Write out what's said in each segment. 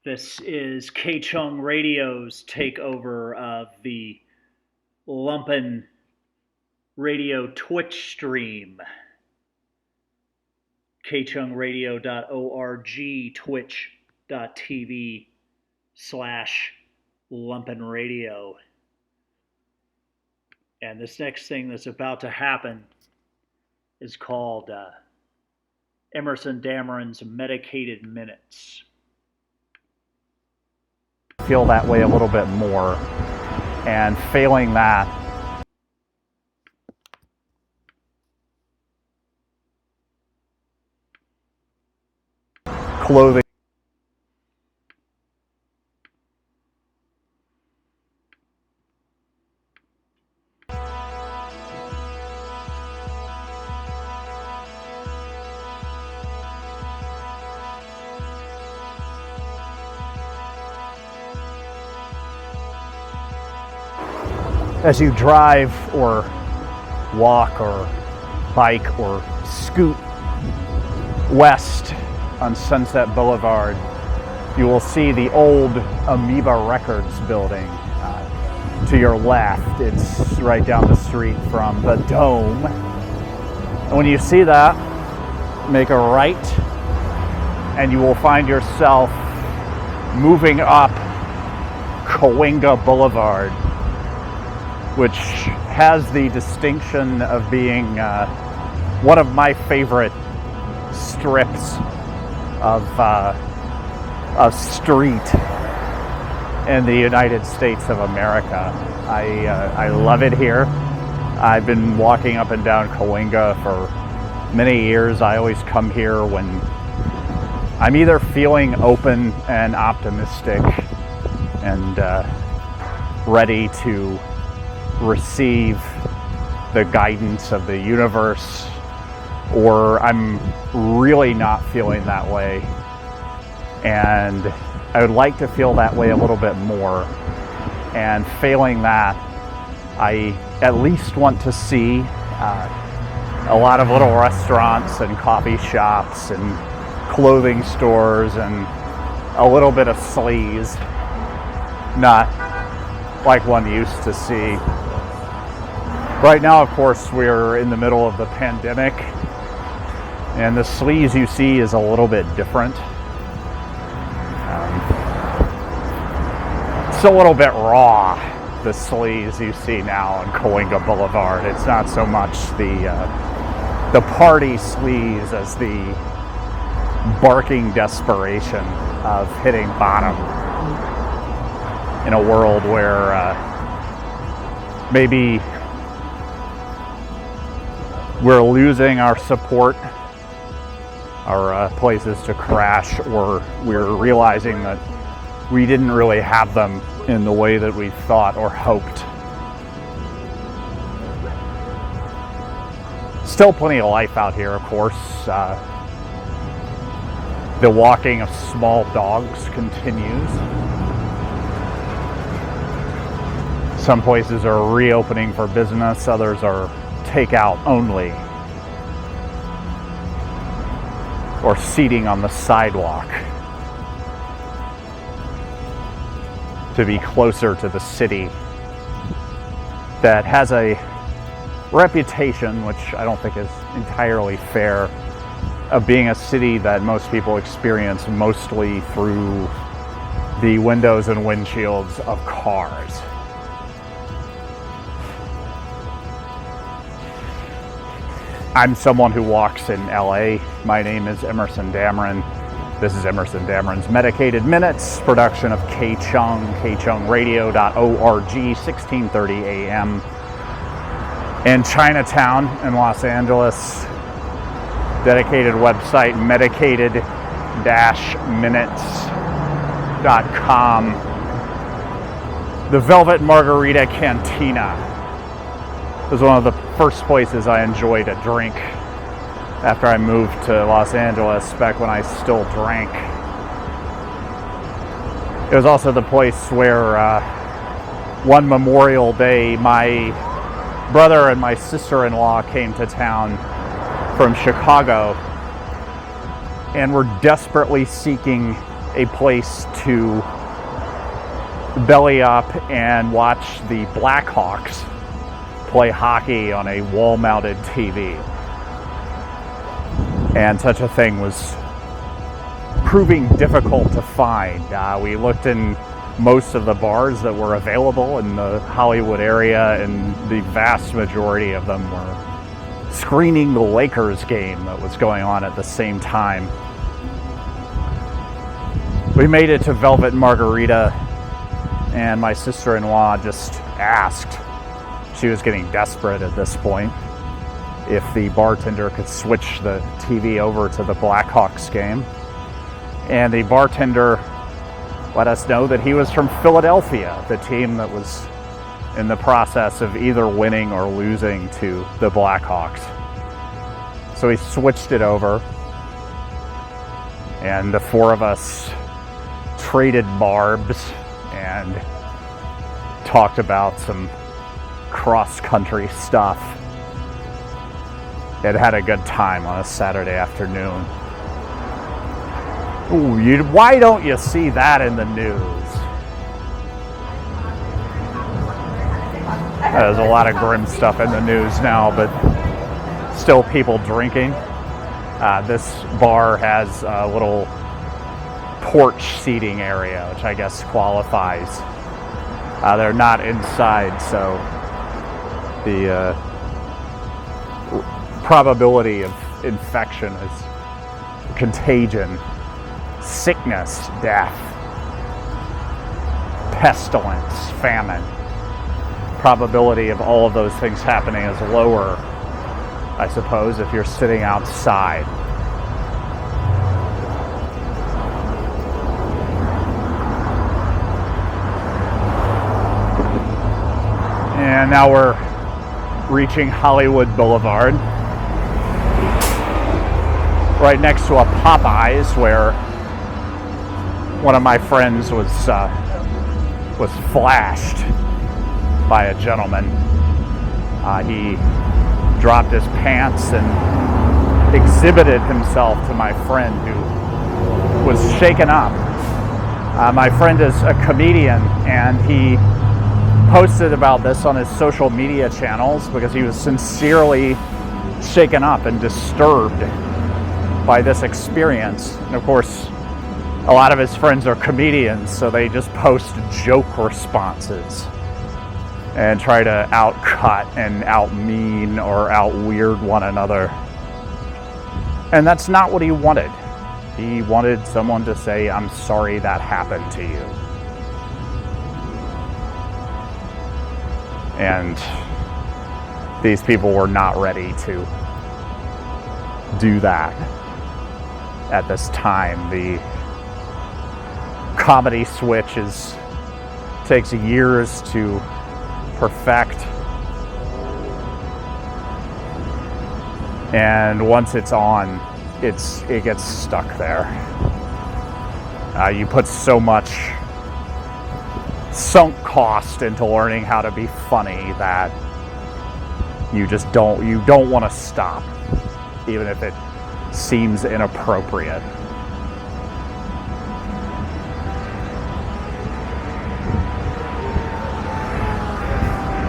This is KChung Radio's takeover of the Lumpen Radio Twitch stream. KChungRadio.org, twitch.tv/Lumpen Radio. And this next thing that's about to happen is called Emerson Dameron's Medicated Minutes. Feel that way a little bit more, and failing that, clothing. As you drive or walk or bike or scoot west on Sunset Boulevard, you will see the old Amoeba Records building to your left. It's right down the street from the Dome. And when you see that, make a right and you will find yourself moving up Cahuenga Boulevard, which has the distinction of being one of my favorite strips of street in the United States of America. I love it here. I've been walking up and down Cahuenga for many years. I always come here when I'm either feeling open and optimistic and ready to receive the guidance of the universe, or I'm really not feeling that way, and I would like to feel that way a little bit more, and failing that, I at least want to see a lot of little restaurants and coffee shops and clothing stores and a little bit of sleaze, not like one used to see. Right now, of course, we're in the middle of the pandemic, and the sleaze you see is a little bit different. It's a little bit raw, the sleaze you see now on Cahuenga Boulevard. It's not so much the party sleaze as the barking desperation of hitting bottom in a world where maybe we're losing our support, our places to crash, or we're realizing that we didn't really have them in the way that we thought or hoped. Still plenty of life out here, of course. The walking of small dogs continues. Some places are reopening for business, others are takeout only, or seating on the sidewalk to be closer to the city that has a reputation, which I don't think is entirely fair, of being a city that most people experience mostly through the windows and windshields of cars. I'm someone who walks in LA. My name is Emerson Dameron. This is Emerson Dameron's Medicated Minutes, production of KChung, KChungRadio.org, 1630 AM. In Chinatown in Los Angeles, dedicated website medicated-minutes.com. The Velvet Margarita Cantina was one of the first places I enjoyed a drink after I moved to Los Angeles, back when I still drank. It was also the place where one Memorial Day, my brother and my sister-in-law came to town from Chicago and were desperately seeking a place to belly up and watch the Blackhawks play hockey on a wall-mounted TV. And such a thing was proving difficult to find. We looked in most of the bars that were available in the Hollywood area, and the vast majority of them were screening the Lakers game that was going on at the same time. We made it to Velvet Margarita, and my sister-in-law just asked, she was getting desperate at this point, if the bartender could switch the TV over to the Blackhawks game. And the bartender let us know that he was from Philadelphia, the team that was in the process of either winning or losing to the Blackhawks. So he switched it over, and the four of us traded barbs and talked about some cross-country stuff. It had a good time on a Saturday afternoon. Ooh, why don't you see that in the news? There's a lot of grim stuff in the news now, but still people drinking. This bar has a little porch seating area, which I guess qualifies. They're not inside, so the probability of infection is contagion, sickness, death, pestilence, famine. Probability of all of those things happening is lower, I suppose, if you're sitting outside. And now we're reaching Hollywood Boulevard, right next to a Popeyes, where one of my friends was flashed by a gentleman. He dropped his pants and exhibited himself to my friend, who was shaken up. My friend is a comedian, and he posted about this on his social media channels because he was sincerely shaken up and disturbed by this experience. And of course, a lot of his friends are comedians, so they just post joke responses and try to outcut and out-mean or out-weird one another. And that's not what he wanted. He wanted someone to say, "I'm sorry that happened to you." And these people were not ready to do that at this time. The comedy switch takes years to perfect, and once it's on, it gets stuck there. You put so much sunk cost into learning how to be funny that you don't want to stop, even if it seems inappropriate.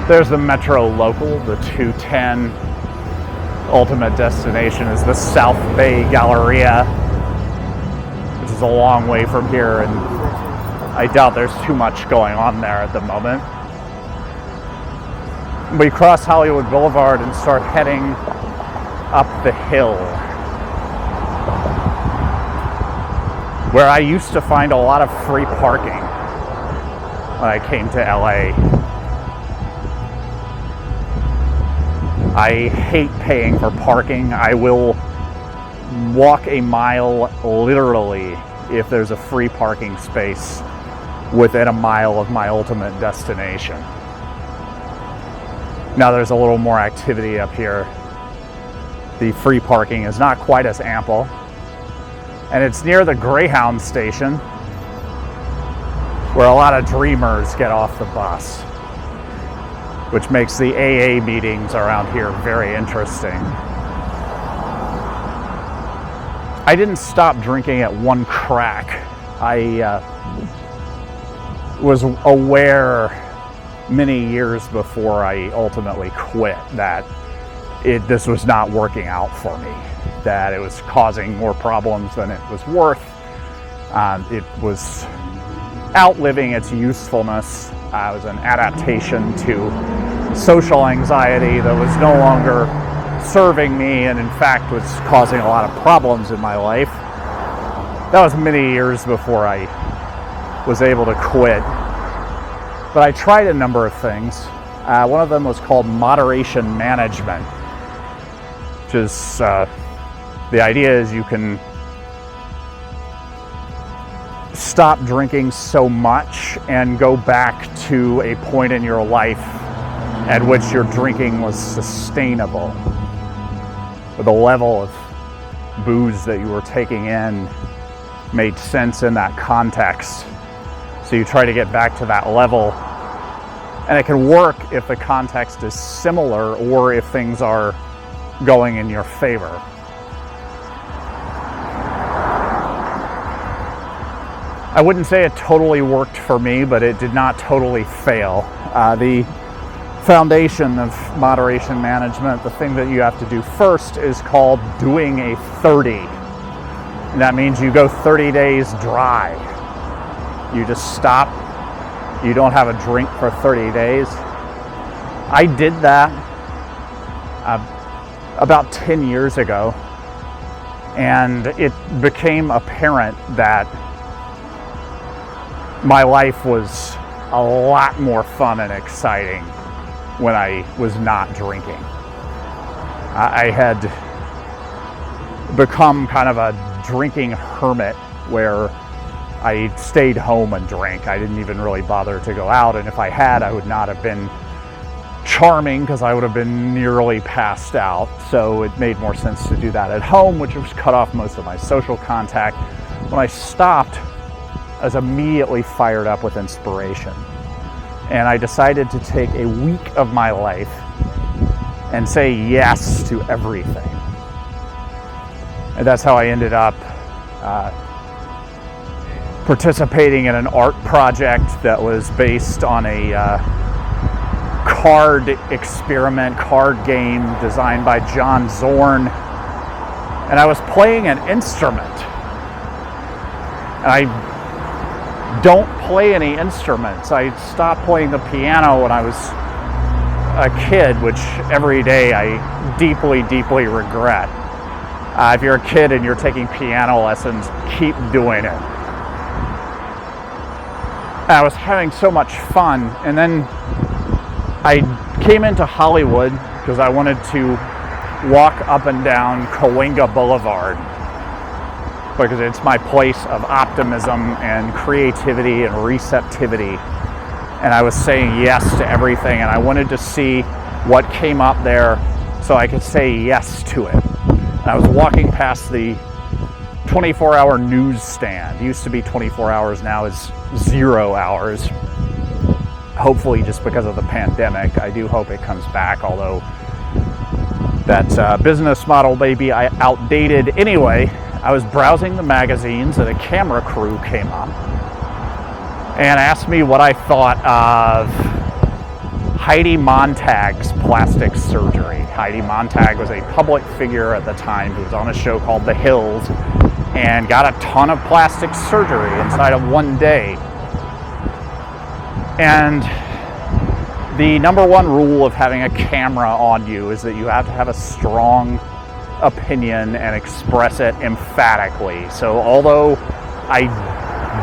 There's the Metro Local, the 210. Ultimate destination is the South Bay Galleria, which is a long way from here, and I doubt there's too much going on there at the moment. We cross Hollywood Boulevard and start heading up the hill, where I used to find a lot of free parking when I came to LA. I hate paying for parking. I will walk a mile literally if there's a free parking space within a mile of my ultimate destination. Now there's a little more activity up here. The free parking is not quite as ample, and it's near the Greyhound station, where a lot of dreamers get off the bus, which makes the AA meetings around here very interesting. I didn't stop drinking at one crack. I was aware many years before I ultimately quit that this was not working out for me, that it was causing more problems than it was worth. It was outliving its usefulness. It was an adaptation to social anxiety that was no longer serving me and in fact was causing a lot of problems in my life. That was many years before I was able to quit. But I tried a number of things. One of them was called moderation management, which is the idea is you can stop drinking so much and go back to a point in your life at which your drinking was sustainable. The level of booze that you were taking in made sense in that context. So you try to get back to that level. And it can work if the context is similar or if things are going in your favor. I wouldn't say it totally worked for me, but it did not totally fail. The foundation of moderation management, the thing that you have to do first is called doing a 30. And that means you go 30 days dry. You just stop. You don't have a drink for 30 days. I did that about 10 years ago, and it became apparent that my life was a lot more fun and exciting when I was not drinking. I had become kind of a drinking hermit where I stayed home and drank. I didn't even really bother to go out, and if I had, I would not have been charming because I would have been nearly passed out. So it made more sense to do that at home, which was cut off most of my social contact. When I stopped, I was immediately fired up with inspiration. And I decided to take a week of my life and say yes to everything. And that's how I ended up participating in an art project that was based on a card experiment, card game designed by John Zorn. And I was playing an instrument. And I don't play any instruments. I stopped playing the piano when I was a kid, which every day I deeply, deeply regret. If you're a kid and you're taking piano lessons, keep doing it. I was having so much fun, and then I came into Hollywood because I wanted to walk up and down Cahuenga Boulevard because it's my place of optimism and creativity and receptivity. And I was saying yes to everything, and I wanted to see what came up there so I could say yes to it. And I was walking past the 24-hour newsstand. It used to be 24 hours, now is 0 hours. Hopefully just because of the pandemic. I do hope it comes back, although that business model may be outdated. Anyway, I was browsing the magazines and a camera crew came up and asked me what I thought of Heidi Montag's plastic surgery. Heidi Montag was a public figure at the time who was on a show called The Hills and got a ton of plastic surgery inside of one day. And the number one rule of having a camera on you is that you have to have a strong opinion and express it emphatically. So although I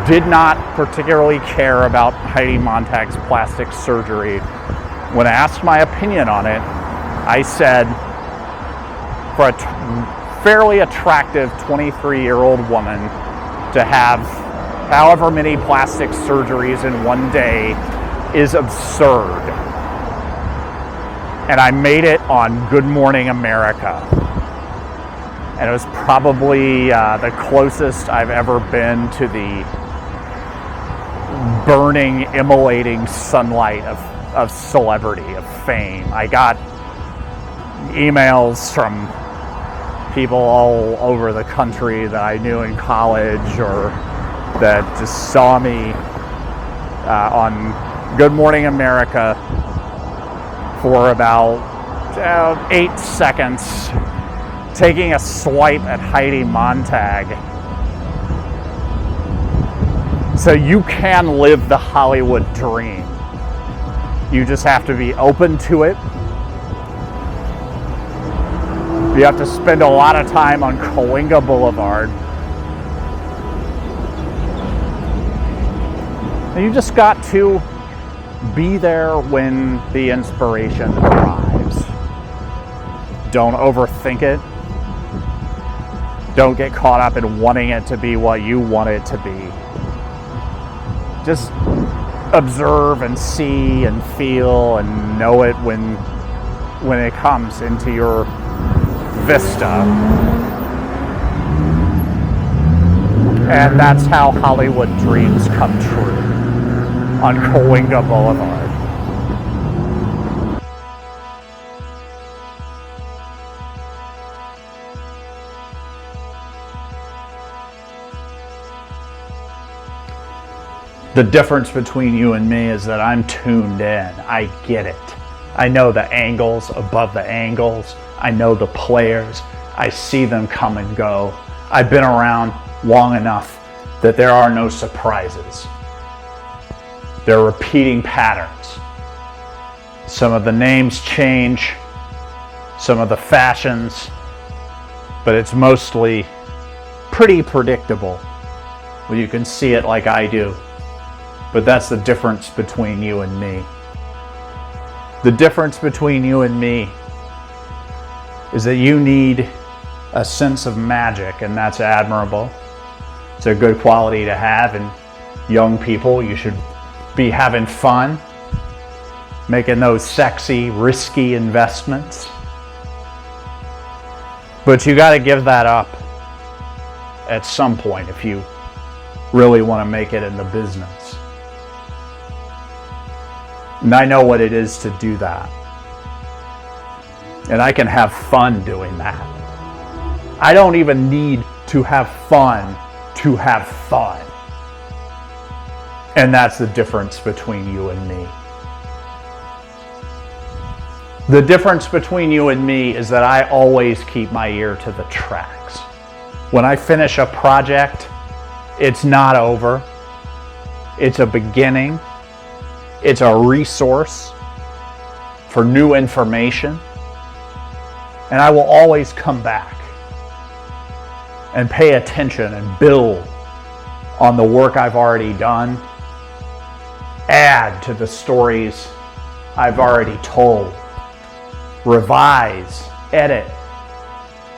did not particularly care about Heidi Montag's plastic surgery, when I asked my opinion on it, I said, for a fairly attractive 23-year-old woman to have however many plastic surgeries in one day is absurd. And I made it on Good Morning America. And it was probably the closest I've ever been to the burning, immolating sunlight of celebrity, of fame. I got emails from people all over the country that I knew in college or that just saw me on Good Morning America for about 8 seconds, taking a swipe at Heidi Montag. So you can live the Hollywood dream. You just have to be open to it. You have to spend a lot of time on Cahuenga Boulevard. And you just got to be there when the inspiration arrives. Don't overthink it. Don't get caught up in wanting it to be what you want it to be. Just observe and see and feel and know it when it comes into your vista. And that's how Hollywood dreams come true on Cahuenga Boulevard. The difference between you and me is that I'm tuned in. I get it. I know the angles above the angles. I know the players. I see them come and go. I've been around long enough that there are no surprises. They're repeating patterns. Some of the names change, some of the fashions, but it's mostly pretty predictable when you can see it like I do. But that's the difference between you and me. The difference between you and me is that you need a sense of magic, and that's admirable. It's a good quality to have, and young people, you should be having fun, making those sexy, risky investments. But you got to give that up at some point if you really want to make it in the business. And I know what it is to do that. And I can have fun doing that. I don't even need to have fun to have fun. And that's the difference between you and me. The difference between you and me is that I always keep my ear to the tracks. When I finish a project, it's not over. It's a beginning. It's a resource for new information. And I will always come back and pay attention and build on the work I've already done, add to the stories I've already told, revise, edit,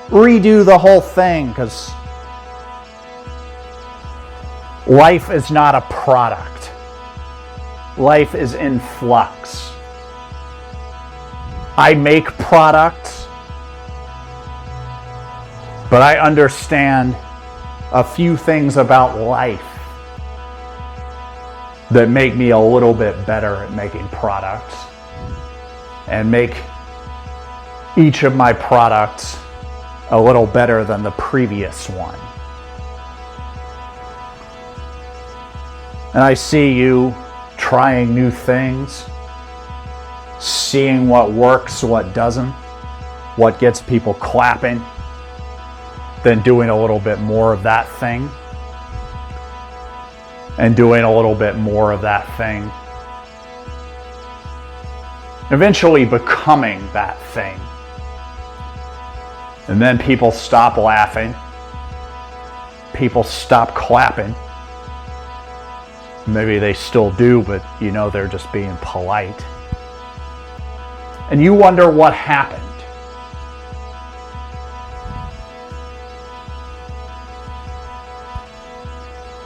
redo the whole thing, because life is not a product. Life is in flux. I make products, but I understand a few things about life that make me a little bit better at making products and make each of my products a little better than the previous one. And I see you trying new things, seeing what works, what doesn't, what gets people clapping, then doing a little bit more of that thing, and doing a little bit more of that thing. Eventually becoming that thing. And then people stop laughing. People stop clapping. Maybe they still do, but you know they're just being polite. And you wonder what happened.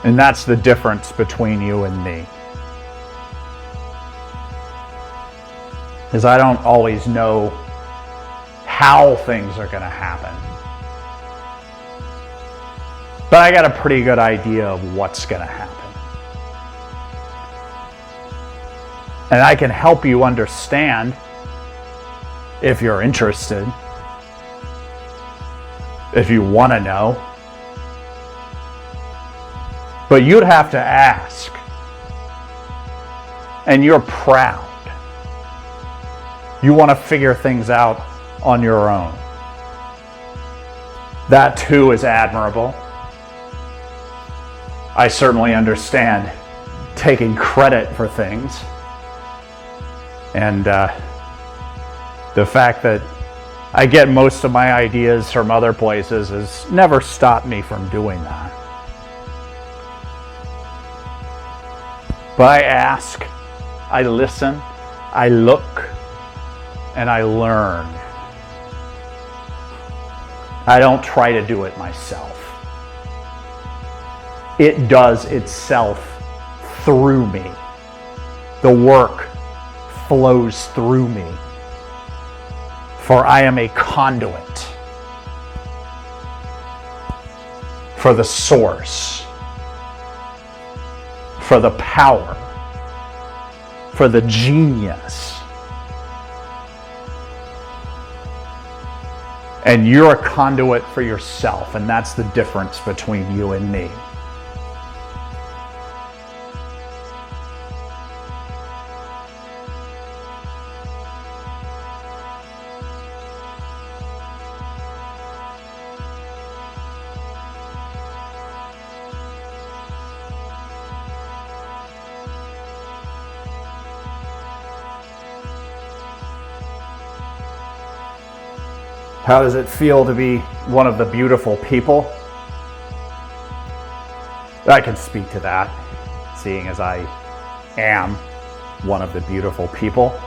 And that's the difference between you and me. Is I don't always know how things are going to happen. But I got a pretty good idea of what's going to happen. And I can help you understand if you're interested, if you want to know. But you'd have to ask. And you're proud. You want to figure things out on your own. That too is admirable. I certainly understand taking credit for things. And the fact that I get most of my ideas from other places has never stopped me from doing that. But I ask, I listen, I look, and I learn. I don't try to do it myself. It does itself through me. The work flows through me. For I am a conduit for the source, for the power, for the genius. And you're a conduit for yourself, and that's the difference between you and me. How does it feel to be one of the beautiful people? I can speak to that, seeing as I am one of the beautiful people.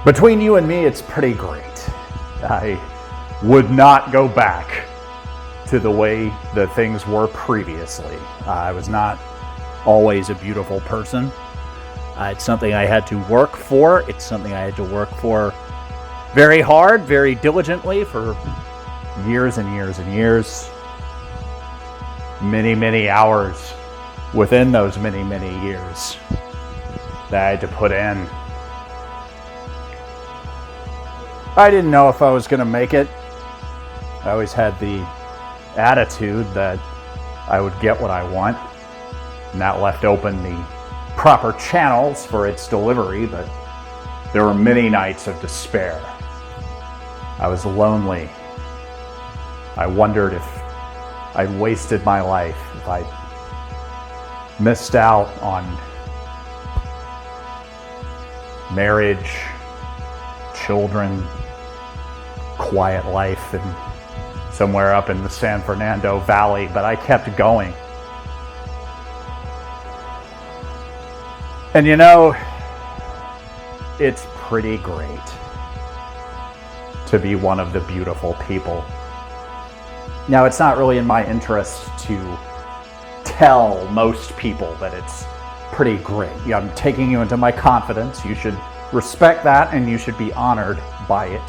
Between you and me, it's pretty great. I would not go back to the way that things were previously. I was not always a beautiful person. It's something I had to work for. It's something I had to work for very hard, very diligently for years and years and years. Many, many hours within those many, many years that I had to put in. I didn't know if I was going to make it. I always had the attitude that I would get what I want, and that left open the proper channels for its delivery, but there were many nights of despair. I was lonely. I wondered if I'd wasted my life, if I'd missed out on marriage, children, quiet life, and somewhere up in the San Fernando Valley, but I kept going. And you know, it's pretty great to be one of the beautiful people. Now, it's not really in my interest to tell most people that it's pretty great. Yeah, I'm taking you into my confidence. You should respect that, and you should be honored by it.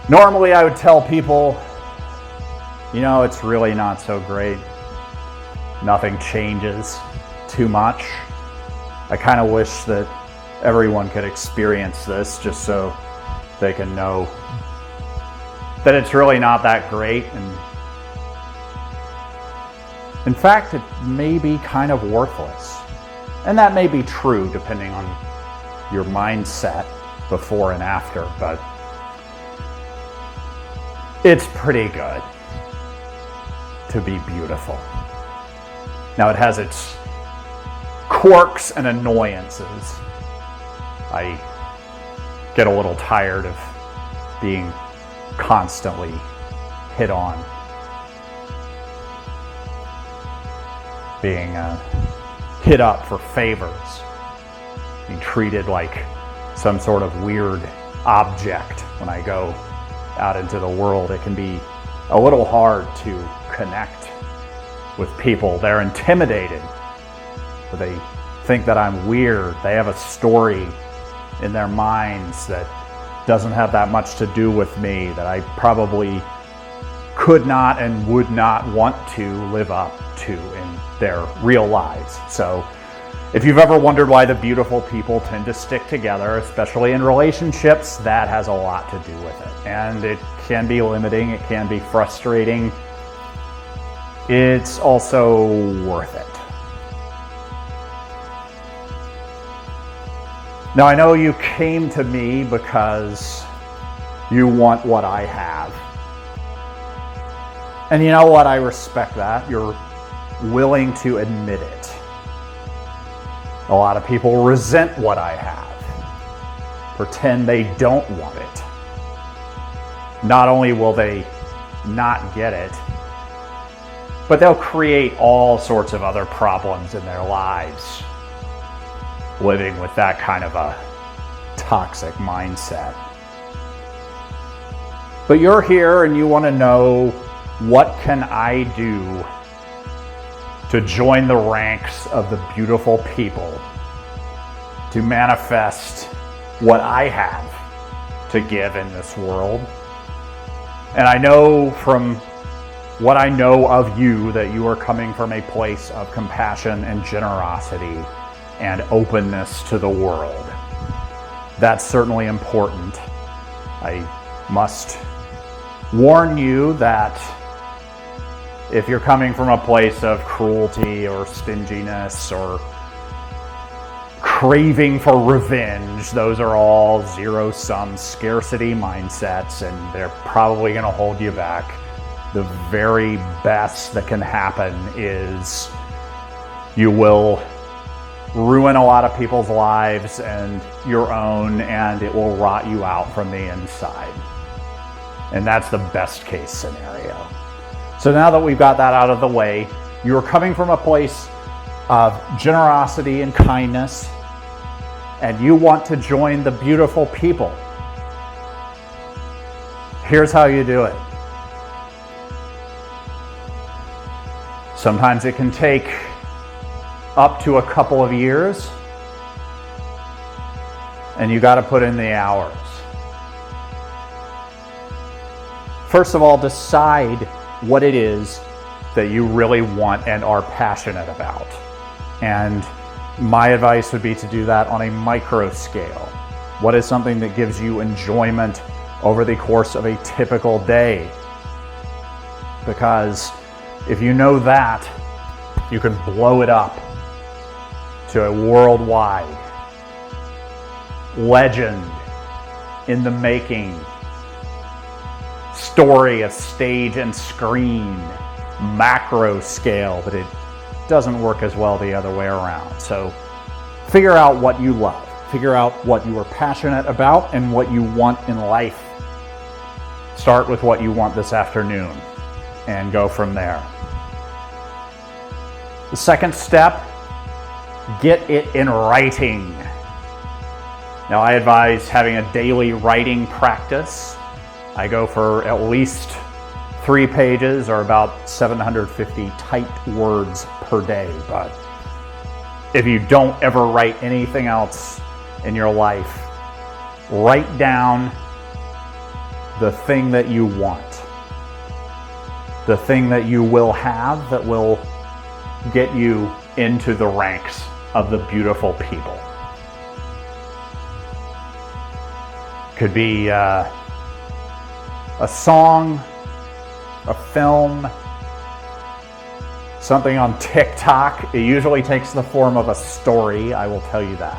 Normally, I would tell people, you know, it's really not so great. Nothing changes too much. I kind of wish that everyone could experience this just so they can know that it's really not that great. And in fact, it may be kind of worthless. And that may be true depending on your mindset before and after, but it's pretty good to be beautiful. Now, it has its quirks and annoyances. I get a little tired of being constantly hit on, being hit up for favors, being treated like some sort of weird object when I go out into the world. It can be a little hard to connect with people. They're intimidated. They think that I'm weird. They have a story in their minds that doesn't have that much to do with me, that I probably could not and would not want to live up to in their real lives. So If you've ever wondered why the beautiful people tend to stick together, especially in relationships, that has a lot to do with it. And it can be limiting, it can be frustrating. It's also worth it. Now, I know you came to me because you want what I have. And you know what? I respect that. You're willing to admit it. A lot of people resent what I have, pretend they don't want it. Not only will they not get it, but they'll create all sorts of other problems in their lives, living with that kind of a toxic mindset. But you're here and you want to know, what can I do to join the ranks of the beautiful people, to manifest what I have to give in this world? And I know from what I know of you that you are coming from a place of compassion and generosity and openness to the world. That's certainly important. I must warn you that if you're coming from a place of cruelty or stinginess or craving for revenge, those are all zero-sum scarcity mindsets, and they're probably going to hold you back. The very best that can happen is you will ruin a lot of people's lives and your own, and it will rot you out from the inside. And that's the best case scenario. So now that we've got that out of the way, you're coming from a place of generosity and kindness, and you want to join the beautiful people. Here's how you do it. Sometimes it can take up to a couple of years, and you got to put in the hours. First of all, decide what it is that you really want and are passionate about. And my advice would be to do that on a micro scale. What is something that gives you enjoyment over the course of a typical day? Because if you know that, you can blow it up to a worldwide legend in the making story of stage and screen, macro scale, but it doesn't work as well the other way around. So figure out what you love, figure out what you are passionate about and what you want in life. Start with what you want this afternoon and go from there. The second step, get it in writing. Now, I advise having a daily writing practice. I go for at least 3 pages or about 750 typed words per day. But if you don't ever write anything else in your life, write down the thing that you want, the thing that you will have that will get you into the ranks of the beautiful people. Could be a song, a film, something on TikTok. It usually takes the form of a story, I will tell you that.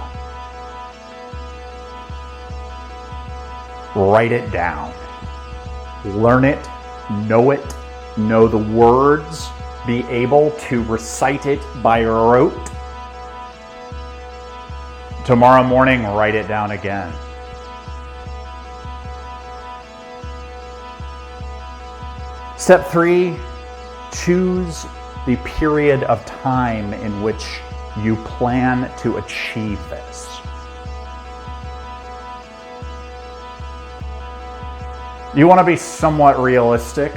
Write it down. Learn it, know the words, be able to recite it by rote. Tomorrow morning, write it down again. Step 3, choose the period of time in which you plan to achieve this. You want to be somewhat realistic,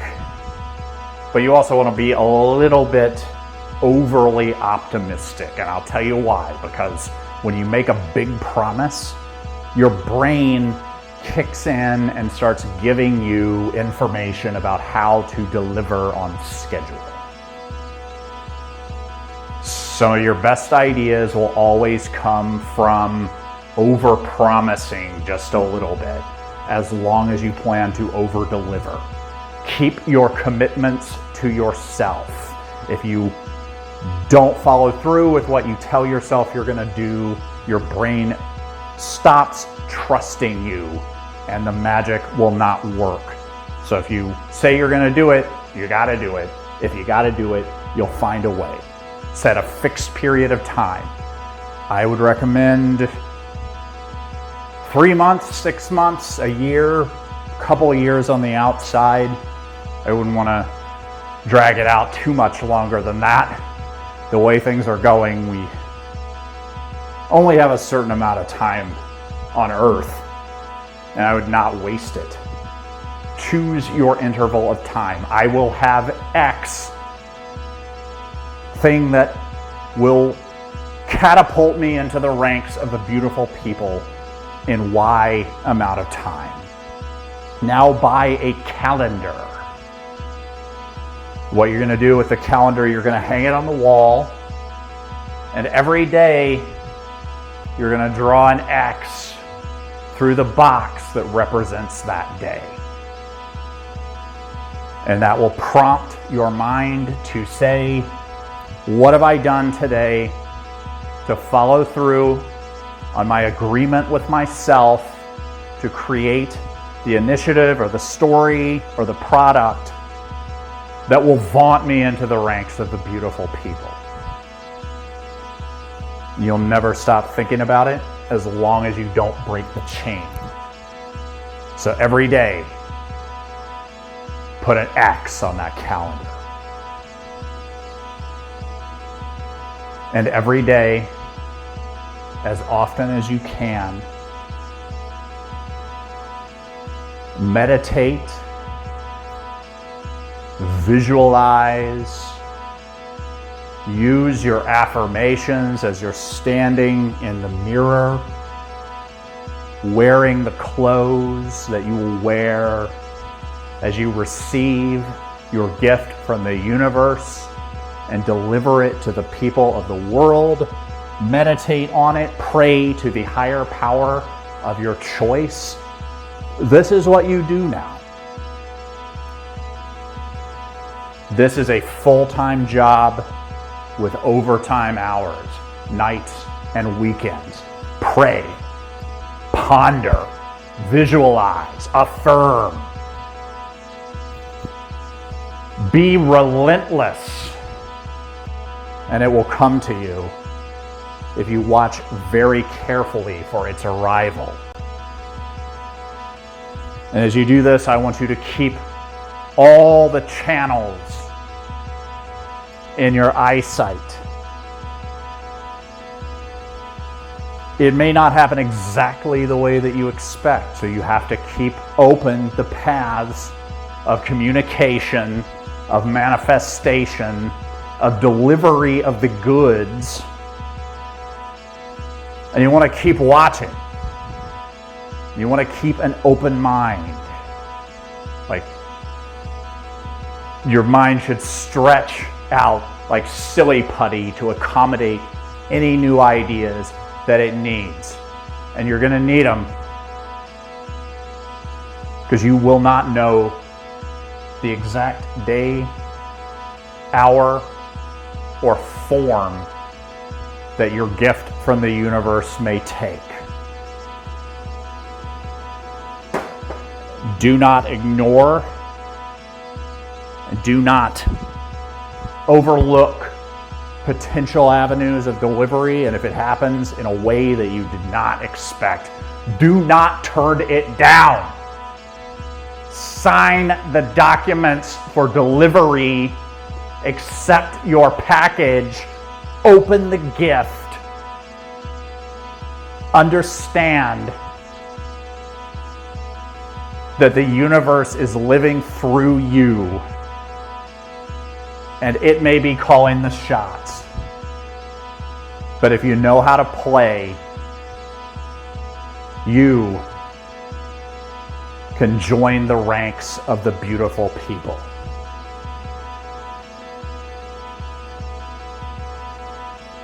but you also want to be a little bit overly optimistic. And I'll tell you why. Because when you make a big promise, your brain kicks in and starts giving you information about how to deliver on schedule. Some of your best ideas will always come from over-promising just a little bit, as long as you plan to over-deliver. Keep your commitments to yourself. If you don't follow through with what you tell yourself you're gonna do, your brain stops trusting you and the magic will not work. So if you say you're gonna do it, you gotta do it. If you gotta do it, you'll find a way. Set a fixed period of time. I would recommend 3 months, 6 months, a year, a couple of years on the outside. I wouldn't want to drag it out too much longer than that. The way things are going, we only have a certain amount of time on Earth, and I would not waste it. Choose your interval of time. I will have X thing that will catapult me into the ranks of the beautiful people in Y amount of time. Now buy a calendar. What you're gonna do with the calendar, you're gonna hang it on the wall, and every day you're gonna draw an X through the box that represents that day. And that will prompt your mind to say, what have I done today to follow through on my agreement with myself to create the initiative or the story or the product that will vaunt me into the ranks of the beautiful people. You'll never stop thinking about it as long as you don't break the chain. So every day, put an X on that calendar. And every day, as often as you can, meditate, visualize, use your affirmations as you're standing in the mirror, wearing the clothes that you will wear as you receive your gift from the universe and deliver it to the people of the world. Meditate on it, pray to the higher power of your choice. This is what you do now. This is a full-time job with overtime hours, nights and weekends. Pray, ponder, visualize, affirm. Be relentless, and it will come to you if you watch very carefully for its arrival. And as you do this, I want you to keep all the channels in your eyesight. It may not happen exactly the way that you expect, so you have to keep open the paths of communication, of manifestation, of delivery of the goods. And you want to keep watching. You want to keep an open mind. Like, your mind should stretch out like silly putty to accommodate any new ideas that it needs. And you're going to need them because you will not know the exact day, hour, or form that your gift from the universe may take. Do not ignore, do not overlook potential avenues of delivery, and if it happens in a way that you did not expect, do not turn it down. Sign the documents for delivery, accept your package, open the gift, understand that the universe is living through you, and it may be calling the shots. But if you know how to play, you can join the ranks of the beautiful people.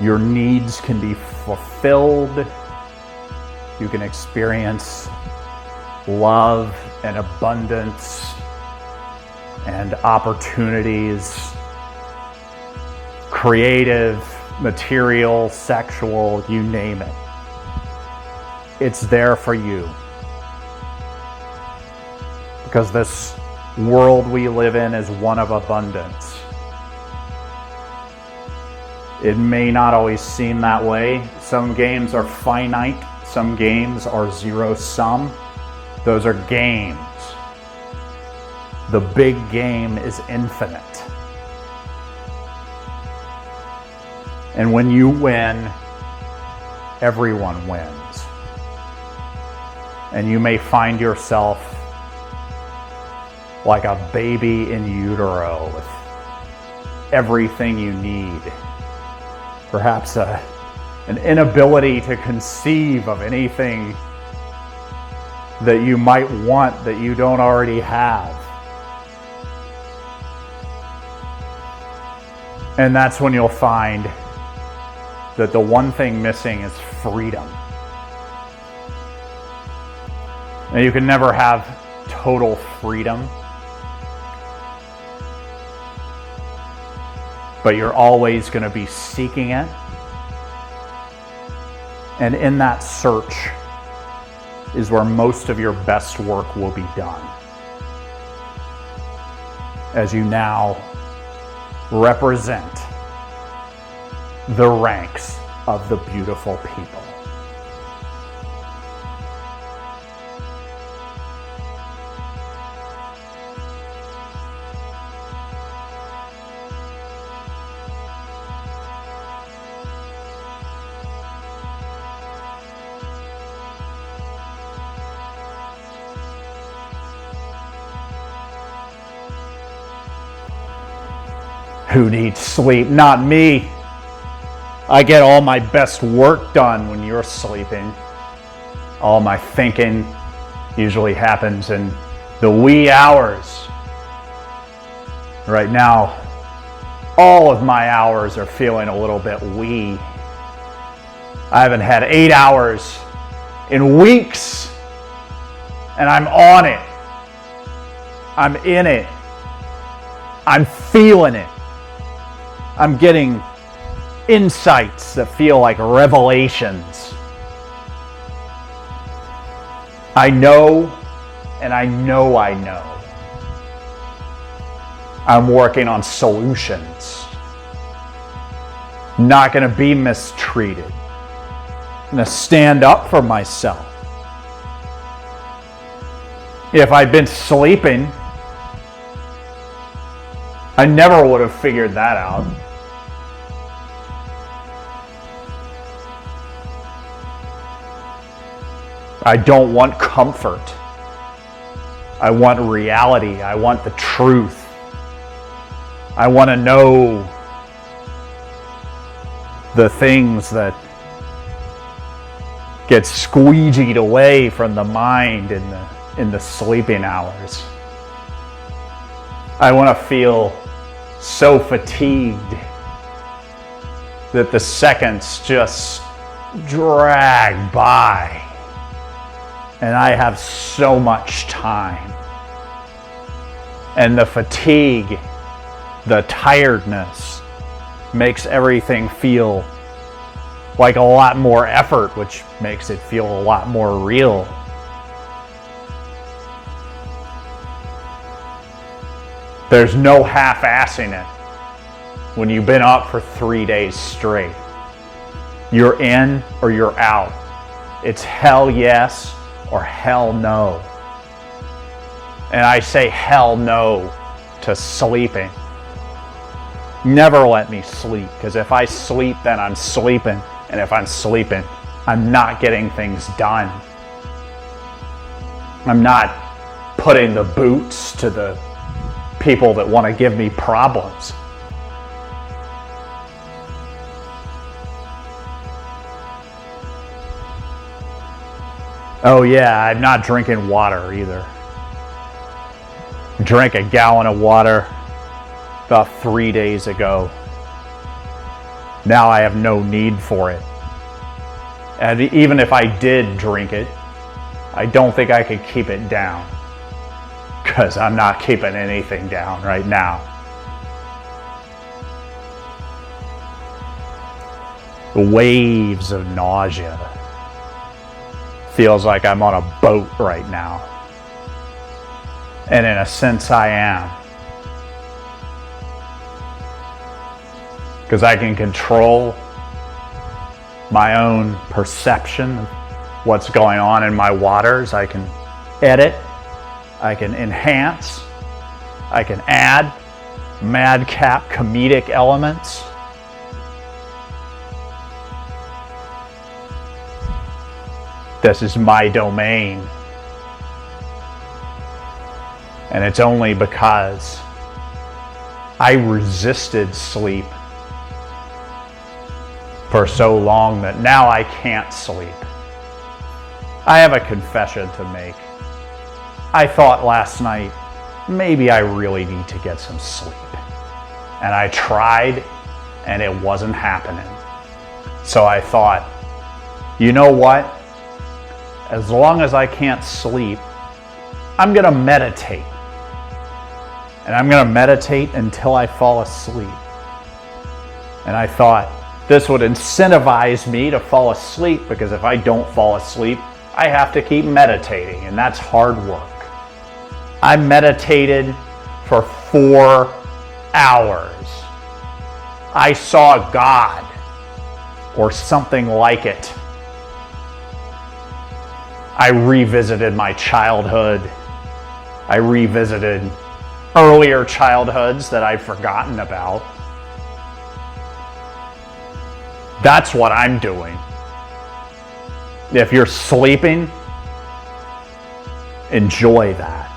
Your needs can be fulfilled. You can experience love and abundance and opportunities, creative, material, sexual, you name it. It's there for you. Because this world we live in is one of abundance. It may not always seem that way. Some games are finite, some games are zero sum. Those are games. The big game is infinite. And when you win, everyone wins. And you may find yourself like a baby in utero with everything you need. Perhaps an inability to conceive of anything that you might want that you don't already have. And that's when you'll find that the one thing missing is freedom. And you can never have total freedom, but you're always going to be seeking it. And in that search is where most of your best work will be done. As you now represent the ranks of the beautiful people. Who needs sleep? Not me. I get all my best work done when you're sleeping. All my thinking usually happens in the wee hours. Right now, all of my hours are feeling a little bit wee. I haven't had 8 hours in weeks, and I'm on it. I'm in it. I'm feeling it. I'm getting insights that feel like revelations. I know, and I know I know. I'm working on solutions. Not going to be mistreated. I'm going to stand up for myself. If I'd been sleeping, I never would have figured that out. I don't want comfort. I want reality. I want the truth. I want to know the things that get squeegeed away from the mind in the sleeping hours. I want to feel so fatigued that the seconds just drag by. And I have so much time. And the fatigue, the tiredness, makes everything feel like a lot more effort, which makes it feel a lot more real. There's no half-assing it when you've been up for 3 days straight. You're in or you're out. It's hell yes or hell no. And I say hell no to sleeping. Never let me sleep, because if I sleep, then I'm sleeping. And if I'm sleeping, I'm not getting things done. I'm not putting the boots to the people that want to give me problems. Oh yeah, I'm not drinking water either. I drank a gallon of water about 3 days ago. Now I have no need for it. And even if I did drink it, I don't think I could keep it down, because I'm not keeping anything down right now. The waves of nausea. Feels like I'm on a boat right now. And in a sense I am. Because I can control my own perception of what's going on in my waters. I can edit, I can enhance, I can add madcap comedic elements. This is my domain. And it's only because I resisted sleep for so long that now I can't sleep. I have a confession to make. I thought last night, maybe I really need to get some sleep. And I tried, and it wasn't happening. So I thought, you know what? As long as I can't sleep, I'm gonna meditate. And I'm gonna meditate until I fall asleep. And I thought this would incentivize me to fall asleep, because if I don't fall asleep, I have to keep meditating, and that's hard work. I meditated for 4 hours. I saw God, or something like it. I revisited my childhood. I revisited earlier childhoods that I've forgotten about. That's what I'm doing. If you're sleeping, enjoy that.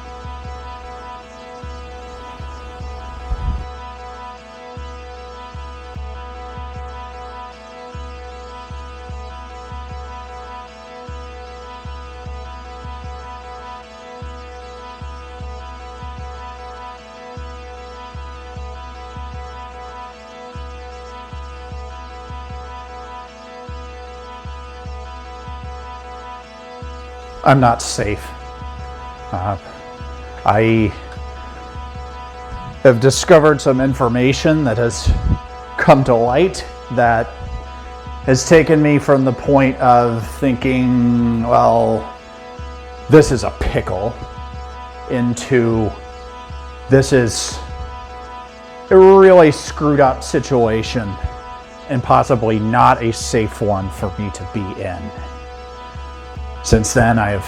I'm not safe. I have discovered some information that has come to light that has taken me from the point of thinking, well, this is a pickle, into this is a really screwed up situation and possibly not a safe one for me to be in. Since then, I've,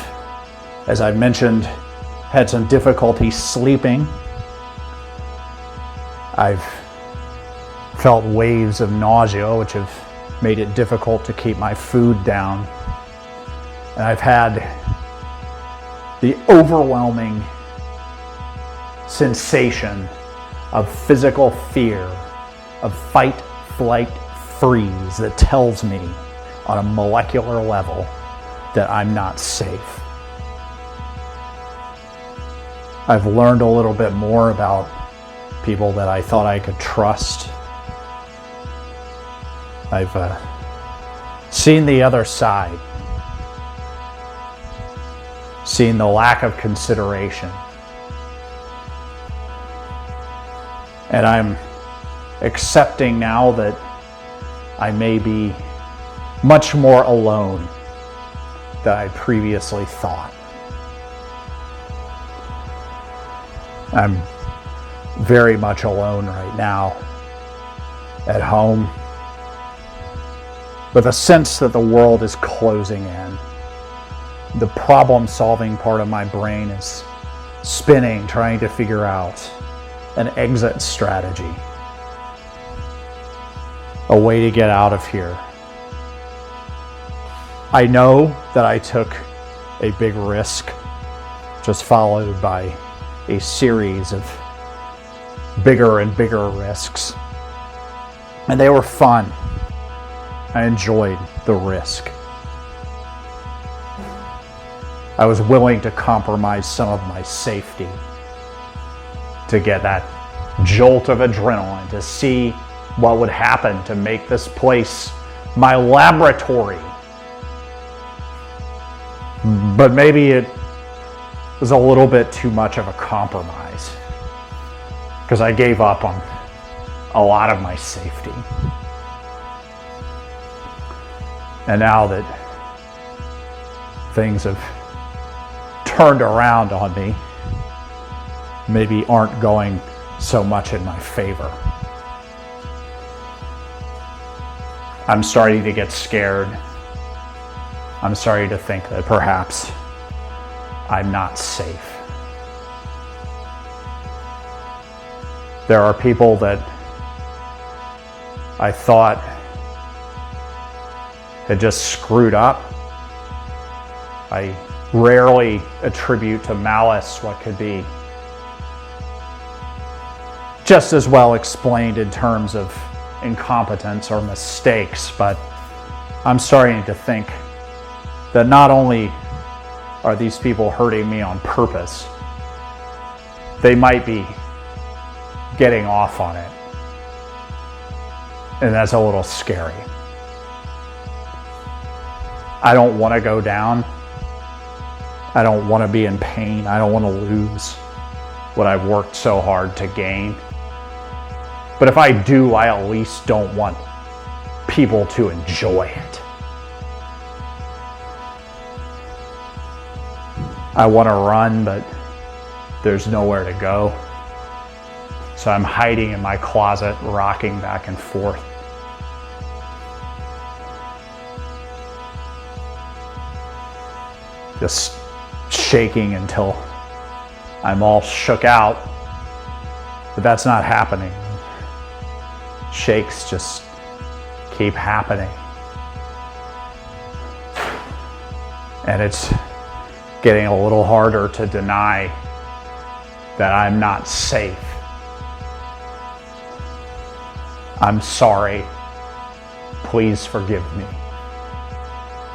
as I've mentioned, had some difficulty sleeping. I've felt waves of nausea, which have made it difficult to keep my food down. And I've had the overwhelming sensation of physical fear, of fight, flight, freeze, that tells me on a molecular level that I'm not safe. I've learned a little bit more about people that I thought I could trust. I've seen the other side, seen the lack of consideration. And I'm accepting now that I may be much more alone than I previously thought. I'm very much alone right now at home, with a sense that the world is closing in. The problem-solving part of my brain is spinning, trying to figure out an exit strategy, a way to get out of here. I know that I took a big risk, just followed by a series of bigger and bigger risks. And they were fun. I enjoyed the risk. I was willing to compromise some of my safety to get that jolt of adrenaline, to see what would happen to make this place my laboratory. But maybe it was a little bit too much of a compromise, because I gave up on a lot of my safety. And now that things have turned around on me, maybe aren't going so much in my favor, I'm starting to get scared. I'm starting to think that perhaps I'm not safe. There are people that I thought had just screwed up. I rarely attribute to malice what could be just as well explained in terms of incompetence or mistakes, but I'm starting to think that not only are these people hurting me on purpose, they might be getting off on it. And that's a little scary. I don't want to go down. I don't want to be in pain. I don't want to lose what I've worked so hard to gain. But if I do, I at least don't want people to enjoy it. I want to run, but there's nowhere to go. So I'm hiding in my closet, rocking back and forth. Just shaking until I'm all shook out. But that's not happening. Shakes just keep happening. And it's getting a little harder to deny that I'm not safe. I'm sorry. Please forgive me.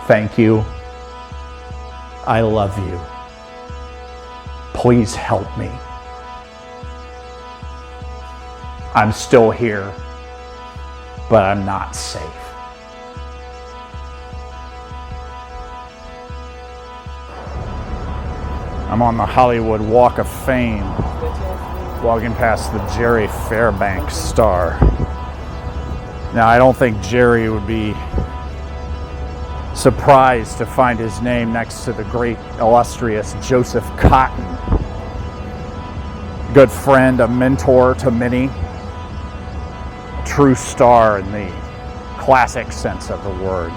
Thank you. I love you. Please help me. I'm still here, but I'm not safe. I'm on the Hollywood Walk of Fame, walking past the Jerry Fairbanks star. Now, I don't think Jerry would be surprised to find his name next to the great, illustrious Joseph Cotton. Good friend, a mentor to many, a true star in the classic sense of the word.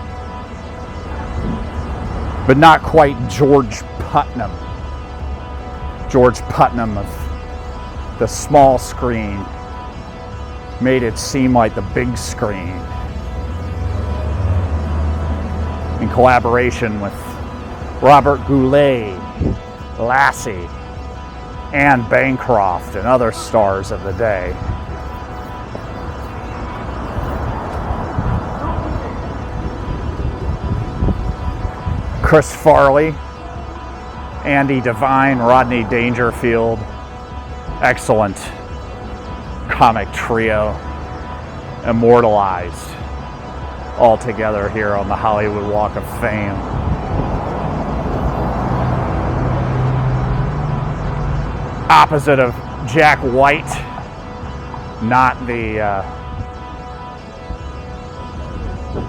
But not quite George Putnam. George Putnam of the small screen made it seem like the big screen. In collaboration with Robert Goulet, Lassie, Anne Bancroft, and other stars of the day. Chris Farley, Andy Devine, Rodney Dangerfield, excellent comic trio, immortalized all together here on the Hollywood Walk of Fame. Opposite of Jack White, not the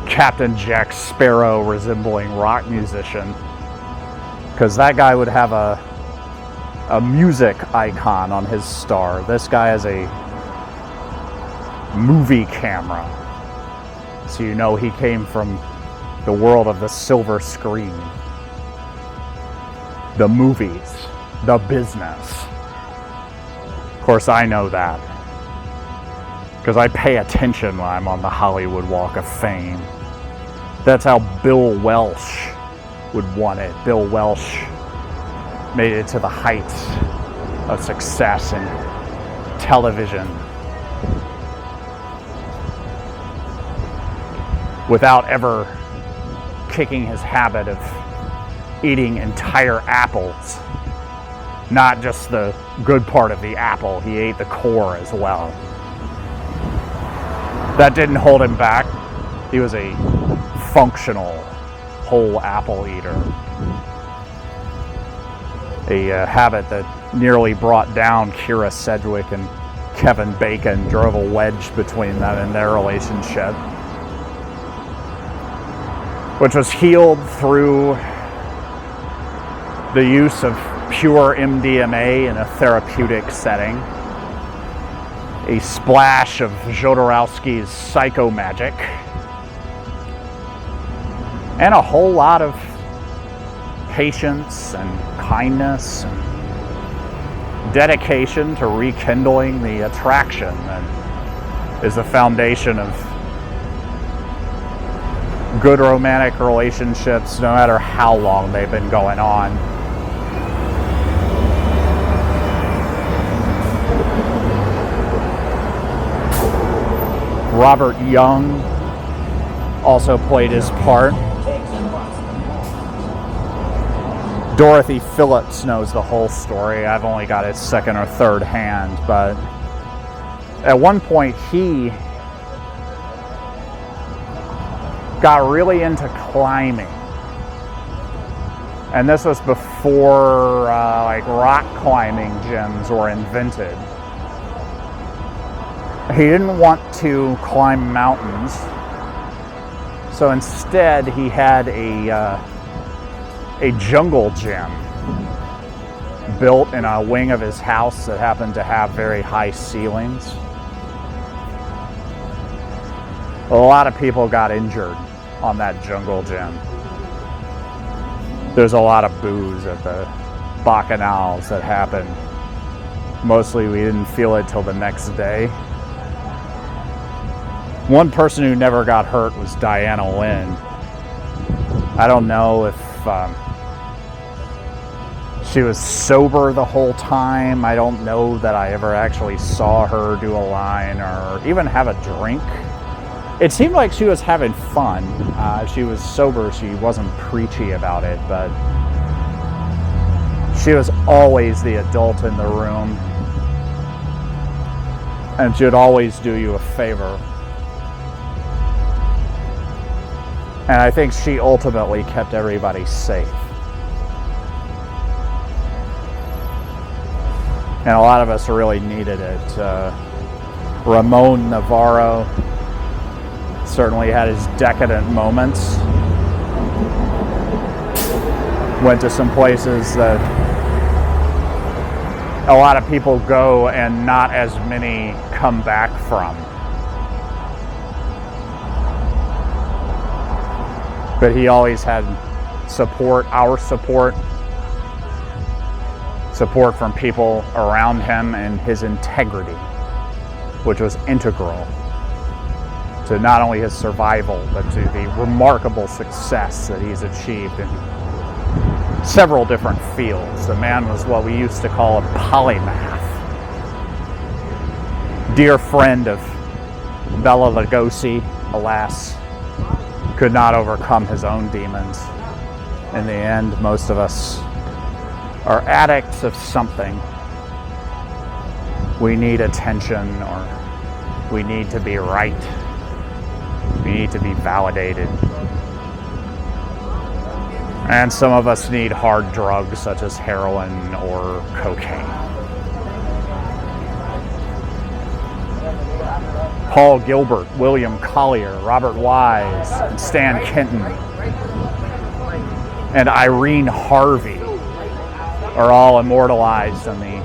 Captain Jack Sparrow resembling rock musician, because that guy would have a music icon on his star. This guy has a movie camera. So you know he came from the world of the silver screen, the movies, the business. Of course, I know that because I pay attention when I'm on the Hollywood Walk of Fame. That's how Bill Welsh would want it. Bill Welsh made it to the heights of success in television without ever kicking his habit of eating entire apples. Not just the good part of the apple, he ate the core as well. That didn't hold him back. He was a functional whole apple eater. A habit that nearly brought down Kira Sedgwick and Kevin Bacon, drove a wedge between them in their relationship, which was healed through the use of pure MDMA in a therapeutic setting, a splash of Jodorowsky's psychomagic, and a whole lot of patience and kindness and dedication to rekindling the attraction that is the foundation of good romantic relationships, no matter how long they've been going on. Robert Young also played his part. Dorothy Phillips knows the whole story. I've only got it second or third hand, but at one point he got really into climbing. And this was before like rock climbing gyms were invented. He didn't want to climb mountains, so instead he had a jungle gym built in a wing of his house that happened to have very high ceilings. A lot of people got injured on that jungle gym. There's a lot of booze at the bacchanals that happened. Mostly we didn't feel it till the next day. One person who never got hurt was Diana Lynn. I don't know if she was sober the whole time. I don't know that I ever actually saw her do a line or even have a drink. It seemed like she was having fun. If she was sober, she wasn't preachy about it, but she was always the adult in the room. And she would always do you a favor. And I think she ultimately kept everybody safe. And a lot of us really needed it. Ramon Navarro certainly had his decadent moments. Went to some places that a lot of people go and not as many come back from. But he always had support, our support from people around him, and his integrity, which was integral to not only his survival, but to the remarkable success that he's achieved in several different fields. The man was what we used to call a polymath. Dear friend of Bela Lugosi, alas, could not overcome his own demons. In the end, most of us are addicts of something. We need attention, or we need to be right. We need to be validated. And some of us need hard drugs such as heroin or cocaine. Paul Gilbert, William Collier, Robert Wise, and Stan Kenton, and Irene Harvey are all immortalized on the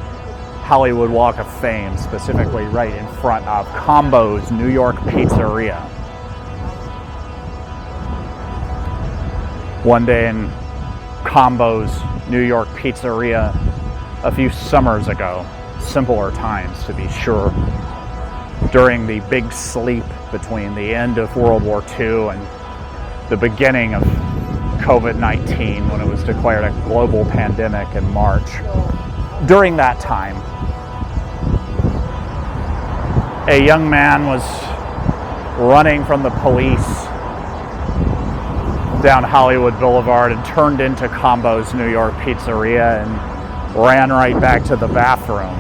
Hollywood Walk of Fame, specifically right in front of Combo's New York Pizzeria. One day in Combo's New York Pizzeria a few summers ago, simpler times to be sure, during the big sleep between the end of World War II and the beginning of COVID-19, when it was declared a global pandemic in March. During that time, a young man was running from the police down Hollywood Boulevard and turned into Combo's New York Pizzeria and ran right back to the bathroom.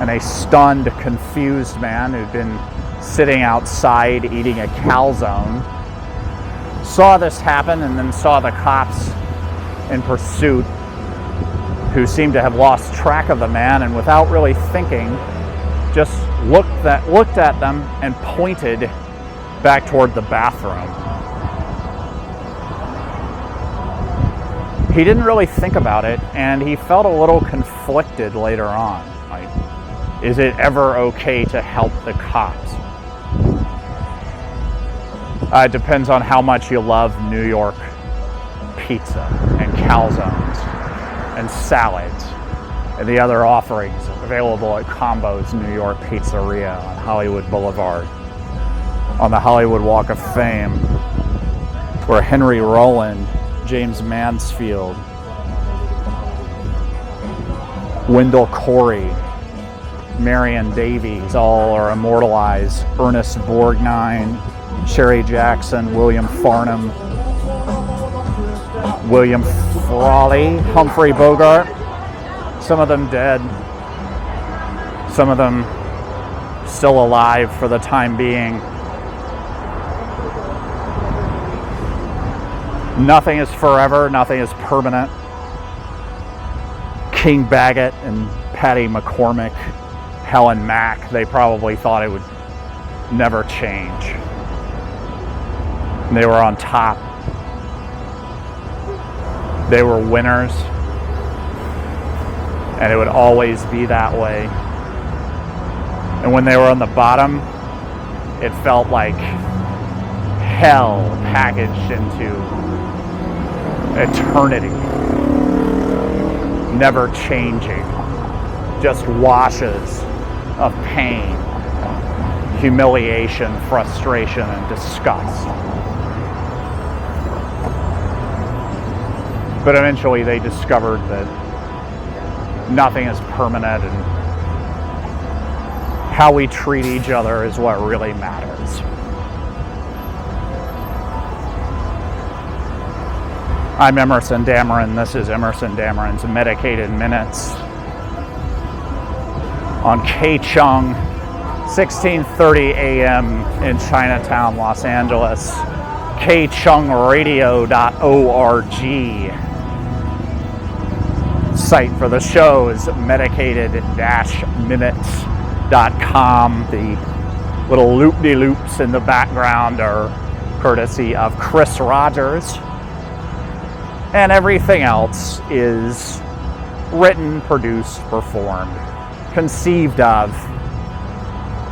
And a stunned, confused man who'd been sitting outside eating a calzone, saw this happen and then saw the cops in pursuit, who seemed to have lost track of the man, and without really thinking, just looked at them and pointed back toward the bathroom. He didn't really think about it, and he felt a little conflicted later on. Like, is it ever okay to help the cops? It depends on how much you love New York pizza and calzones and salads and the other offerings available at Combo's New York Pizzeria on Hollywood Boulevard, on the Hollywood Walk of Fame, where Henry Rollin, James Mansfield, Wendell Corey, Marion Davies all are immortalized. Ernest Borgnine, Sherry Jackson, William Farnham, William Frawley, Humphrey Bogart, some of them dead, some of them still alive for the time being. Nothing is forever, nothing is permanent. King Baggett and Patty McCormick, Helen Mack, they probably thought it would never change. They were on top. They were winners. And it would always be that way. And when they were on the bottom, it felt like hell packaged into eternity. Never changing. Just washes of pain, humiliation, frustration, and disgust. But eventually they discovered that nothing is permanent, and how we treat each other is what really matters. I'm Emerson Dameron. This is Emerson Dameron's Medicated Minutes on KChung, 1630 a.m. in Chinatown, Los Angeles. KChungRadio.org. Site for the show is medicated-minutes.com. The little loop-de-loops in the background are courtesy of Chris Rogers. And everything else is written, produced, performed, conceived of,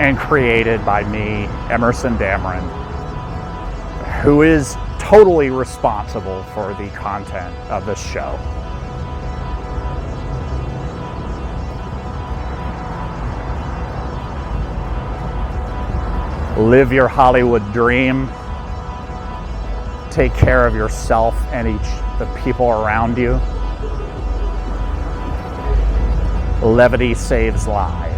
and created by me, Emerson Dameron, who is totally responsible for the content of this show. Live your Hollywood dream. Take care of yourself and the people around you. Levity saves lives.